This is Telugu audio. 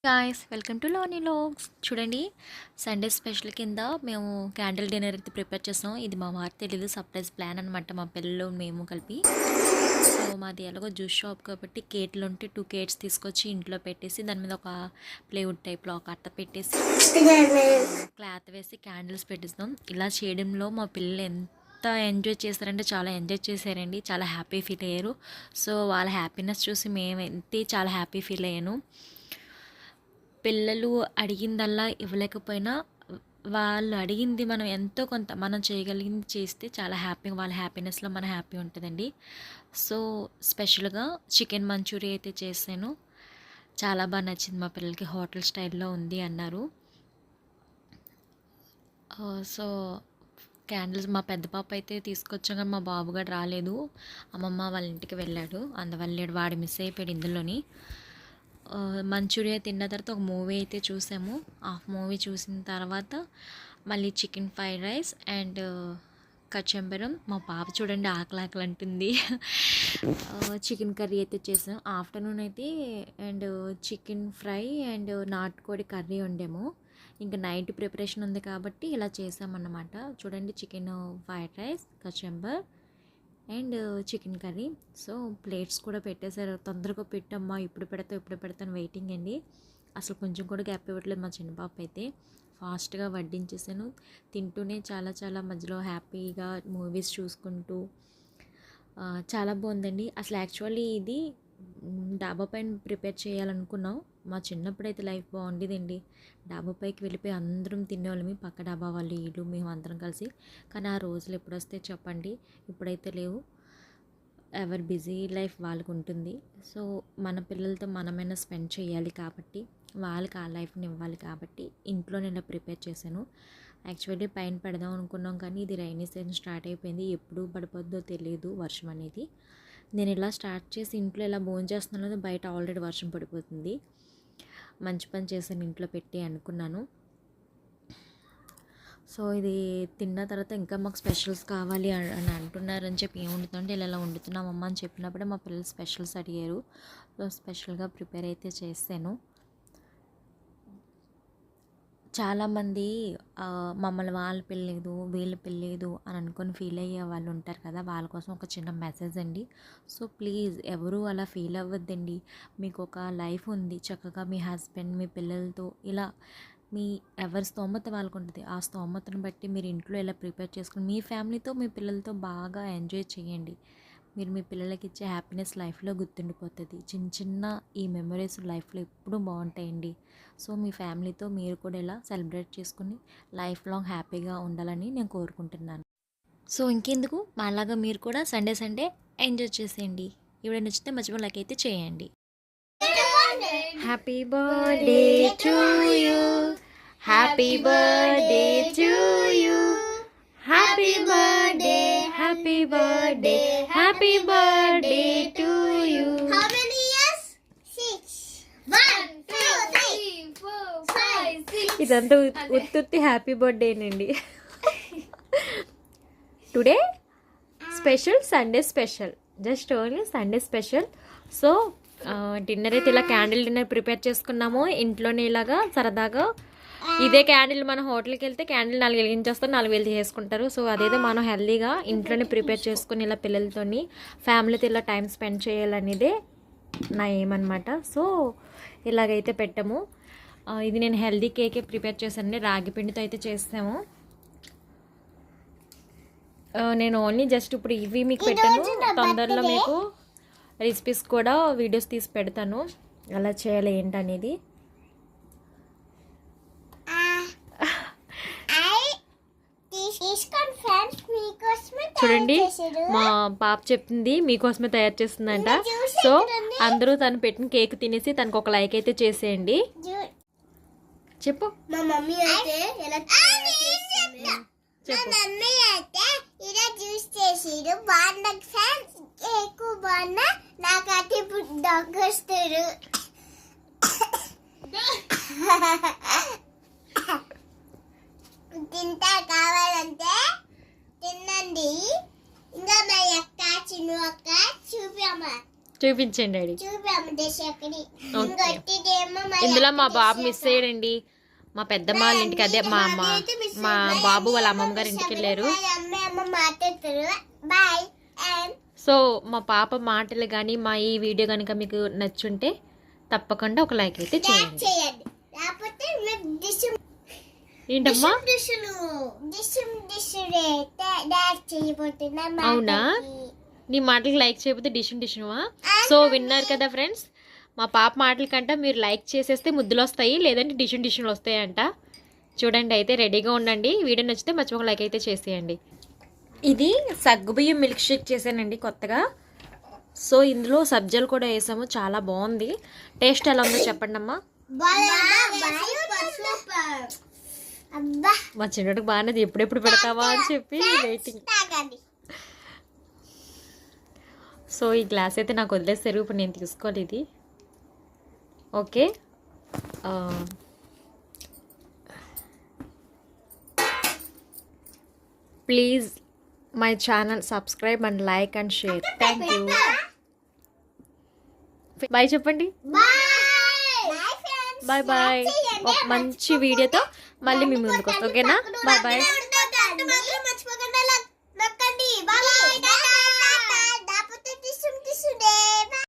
గాయ్స్, వెల్కమ్ టు లోనీ లోగ్స్. చూడండి, సండే స్పెషల్ కింద మేము క్యాండిల్ డిన్నర్ అయితే ప్రిపేర్ చేస్తాం. ఇది మా వారు తెలీదు, సర్ప్రైజ్ ప్లాన్ అనమాట. మా పిల్లలు మేము కలిపి. సో మాది ఎలాగో జ్యూస్ షాప్ కాబట్టి కేట్లు ఉంటే 2 కేట్స్ తీసుకొచ్చి ఇంట్లో పెట్టేసి దాని మీద ఒక ప్లేవుడ్ టైప్లో ఒక అట్ట పెట్టేసి క్లాత్ వేసి క్యాండిల్స్ పెట్టిస్తాం. ఇలా చేయడంలో మా పిల్లలు ఎంత ఎంజాయ్ చేశారంటే చాలా ఎంజాయ్ చేశారండి. చాలా హ్యాపీ ఫీల్ అయ్యారు. సో వాళ్ళ హ్యాపీనెస్ చూసి మేమైతే చాలా హ్యాపీ ఫీల్ అయ్యాను. పిల్లలు అడిగిందల్లా ఇవ్వలేకపోయినా వాళ్ళు అడిగింది మనం ఎంతో కొంత మనం చేయగలిగింది చేస్తే చాలా హ్యాపీగా వాళ్ళ హ్యాపీనెస్లో మన హ్యాపీ ఉంటుందండి. సో స్పెషల్గా చికెన్ మంచూరియా అయితే చేశాను. చాలా బాగా నచ్చింది, మా పిల్లలకి హోటల్ స్టైల్లో ఉంది అన్నారు. సో క్యాండిల్స్ మా పెద్ద పాప అయితే తీసుకొచ్చాక మా బాబు కూడా రాలేదు, అమ్మమ్మ వాళ్ళ ఇంటికి వెళ్ళాడు. అందువల్ల వాడు మిస్ అయిపోయాడు ఇందులోని. మంచూరియా తిన్న తర్వాత ఒక మూవీ అయితే చూసాము. ఆ మూవీ చూసిన తర్వాత మళ్ళీ చికెన్ ఫ్రైడ్ రైస్ అండ్ కచంబరం. మా పాప చూడండి ఆకలి అంటుంది. చికెన్ కర్రీ అయితే చేసాం ఆఫ్టర్నూన్ అయితే. అండ్ చికెన్ ఫ్రై అండ్ నాటుకోడి కర్రీ వండాము. ఇంకా నైట్ ప్రిపరేషన్ ఉంది కాబట్టి ఇలా చేసామన్నమాట. చూడండి, chicken fried rice, kachumber and chicken curry. So plates కూడా పెట్టేశారు. తొందరగా పెట్టమ్మా, ఇప్పుడు పెడతాను వెయిటింగ్ అండి. అసలు కొంచెం కూడా గ్యాప్ ఇవ్వట్లేదు మా చిన్న పాప అయితే. ఫాస్ట్గా వడ్డించేసాను. తింటూనే చాలా చాలా మధ్యలో హ్యాపీగా మూవీస్ చూసుకుంటూ చాలా బాగుందండి. అసలు యాక్చువల్లీ ఇది డాబా పైన ప్రిపేర్ చేయాలనుకున్నాం. మా చిన్నప్పుడైతే లైఫ్ బాగుండేదండి. డాబా పైకి వెళ్ళిపోయి అందరం తినేవాళ్ళమి, పక్క డాబా వాళ్ళు వీళ్ళు మేము అందరం కలిసి. కానీ ఆ రోజులు ఎప్పుడు వస్తే చెప్పండి, ఇప్పుడైతే లేవు. ఎవరి బిజీ లైఫ్ వాళ్ళకు ఉంటుంది. సో మన పిల్లలతో మనమైనా స్పెండ్ చేయాలి కాబట్టి, వాళ్ళకి ఆ లైఫ్ని ఇవ్వాలి కాబట్టి ఇంట్లోనే ఇలా ప్రిపేర్ చేశాను. యాక్చువల్లీ పైన పెడదాం అనుకున్నాం కానీ ఇది రైనీ సీజన్ స్టార్ట్ అయిపోయింది. ఎప్పుడు పడిపోద్దో తెలియదు వర్షం అనేది. నేను ఇలా స్టార్ట్ చేసి ఇంట్లో ఇలా భోంచేస్తున్నాను, బయట ఆల్రెడీ వర్షం పడిపోతుంది. మంచి పని చేశాను ఇంట్లో పెట్టి అనుకున్నాను. సో ఇది తిన్న తర్వాత ఇంకా మాకు స్పెషల్స్ కావాలి అని అంటున్నారని చెప్పి ఏం వండుతుంటే ఇలా వండుతున్నామమ్మ అని చెప్పినప్పుడే మా పిల్లలు స్పెషల్స్ అడిగారు. సో స్పెషల్గా ప్రిపేర్ అయితే చేశాను. చాలామంది మమ్మల్ని వాళ్ళ పెళ్ళలేదు వీళ్ళ పెళ్ళలేదు అని అనుకొని ఫీల్ అయ్యే వాళ్ళు ఉంటారు కదా, వాళ్ళ కోసం ఒక చిన్న మెసేజ్ అండి. సో ప్లీజ్ ఎవరు అలా ఫీల్ అవ్వద్దండి. మీకు ఒక లైఫ్ ఉంది, చక్కగా మీ హస్బెండ్ మీ పిల్లలతో ఇలా మీ ఎవరి స్తోమత వాళ్ళకు ఉంటుంది. ఆ స్తోమతను బట్టి మీరు ఇంట్లో ఇలా ప్రిపేర్ చేసుకుని మీ ఫ్యామిలీతో మీ పిల్లలతో బాగా ఎంజాయ్ చేయండి. మీరు మీ పిల్లలకి ఇచ్చే హ్యాపీనెస్ లైఫ్లో గుర్తుండిపోతుంది. చిన్న చిన్న ఈ మెమరీస్ లైఫ్లో ఎప్పుడూ బాగుంటాయండి. సో మీ ఫ్యామిలీతో మీరు కూడా ఇలా సెలబ్రేట్ చేసుకుని లైఫ్ లాంగ్ హ్యాపీగా ఉండాలని నేను కోరుకుంటున్నాను. సో ఇంకెందుకు, మాలాగా మీరు కూడా సండే ఎంజాయ్ చేసేయండి. ఇవిడ నచ్చితే మర్చిపోయి లైక్ అయితే చేయండి. Happy birthday to you, happy birthday to you, happy birthday, happy birthday, happy birthday to you. How many years? 6. 1, 2, 3, 4, 5, 6. ఇదంతా ఉత్తుత్తి హ్యాపీ బర్త్డేనండి. Today special, Sunday special, just only Sunday special. So dinner అయితే ఇలా క్యాండిల్ డిన్నర్ ప్రిపేర్ చేసుకున్నాము ఇంట్లోనే. ఇలాగా సరదాగా ఇదే క్యాండిల్ మనం హోటల్కి వెళ్తే క్యాండిల్ 4 వెలిగించేస్తారు, 4 వేలు చేసుకుంటారు. సో అదేదో మనం హెల్దీగా ఇంట్లోనే ప్రిపేర్ చేసుకుని ఇలా పిల్లలతోని ఫ్యామిలీతో ఇలా టైం స్పెండ్ చేయాలనేదే నా ఏమన్నమాట. సో ఇలాగైతే పెట్టాము. ఇది నేను హెల్దీ కేకే ప్రిపేర్ చేశానండి, రాగి పిండితో అయితే చేసాము. నేను ఓన్లీ జస్ట్ ఇప్పుడు ఇవి మీకు పెట్టాను. తొందరలో మీకు రెసిపీస్ కూడా వీడియోస్ తీసి పెడతాను, ఎలా చేయాలి ఏంటనేది. చూడండి, మా పాప చెప్తుంది మీకోసమే తయారు చేస్తుందంట. సో అందరూ తను పెట్టిన కేక్ తినేసి తనకు ఒక లైక్ అయితే చేసేయండి. చెప్పు. మా మమ్మీ అయితే ఎలా చెప్పు. మమ్మీ అయితే ఇలా జ్యూస్ చేసిరు బాగుంది ఫ్రెండ్స్, కేక్ బాగున్నా నాకైతే ఇప్పుడు దగ్గొస్తారు. తింటా కావాలంటే తినండి. ఇంకా మా అక్క చిన్న అక్క చూపమ్మా. చూపించండి డాడీ. చూపాము దశకని ఓకే. ఇంకొట్టిదేమో ఇందులో మా బాబు మిస్ అయ్యాడండి. మా పెద్దమ్మ వాళ్ళ ఇంటికి, అదే మా బాబు వాళ్ళ అమ్మమ్మ గారి ఇంటికి వెళ్ళారు. అమ్మ మాట్లాడుతారు. బాయ్ అండ్ సో మా పాప మాటలు కానీ మా ఈ వీడియో కనుక మీకు నచ్చుంటే తప్పకుండా ఒక లైక్ అయితే చేయండి. చేయండి. లేకపోతే మీకు ఏంటమ్మా? అవునా? నీ మాటలకి లైక్ చేయకపోతే డిష్నువా? సో విన్నారు కదా ఫ్రెండ్స్, మా పాప మాటల కంటే మీరు లైక్ చేసేస్తే ముద్దులు వస్తాయి, లేదంటే డిష్నులు వస్తాయంట. చూడండి, అయితే రెడీగా ఉండండి. వీడియో నచ్చితే మర్చిపోక లైక్ అయితే చేసేయండి. ఇది సగ్గుబియ్యం మిల్క్ షేక్ చేశానండి కొత్తగా. సో ఇందులో సబ్జాలు కూడా వేసాము, చాలా బాగుంది. టేస్ట్ ఎలా ఉందో చెప్పండి అమ్మా. మా చిన్నోడికి బాగానేది, ఎప్పుడెప్పుడు పెడతావా అని చెప్పి వెయిటింగ్. సో ఈ గ్లాస్ అయితే నాకు వదిలేస్తారు, ఇప్పుడు నేను తీసుకోవాలి ఇది. Okay, please my channel subscribe and like and share. Thank you. Bye చెప్పండి. Bye bye. ఒక మంచి వీడియోతో మళ్ళీ మీ ముందుకు వస్తాం. ఓకేనా? Bye bye.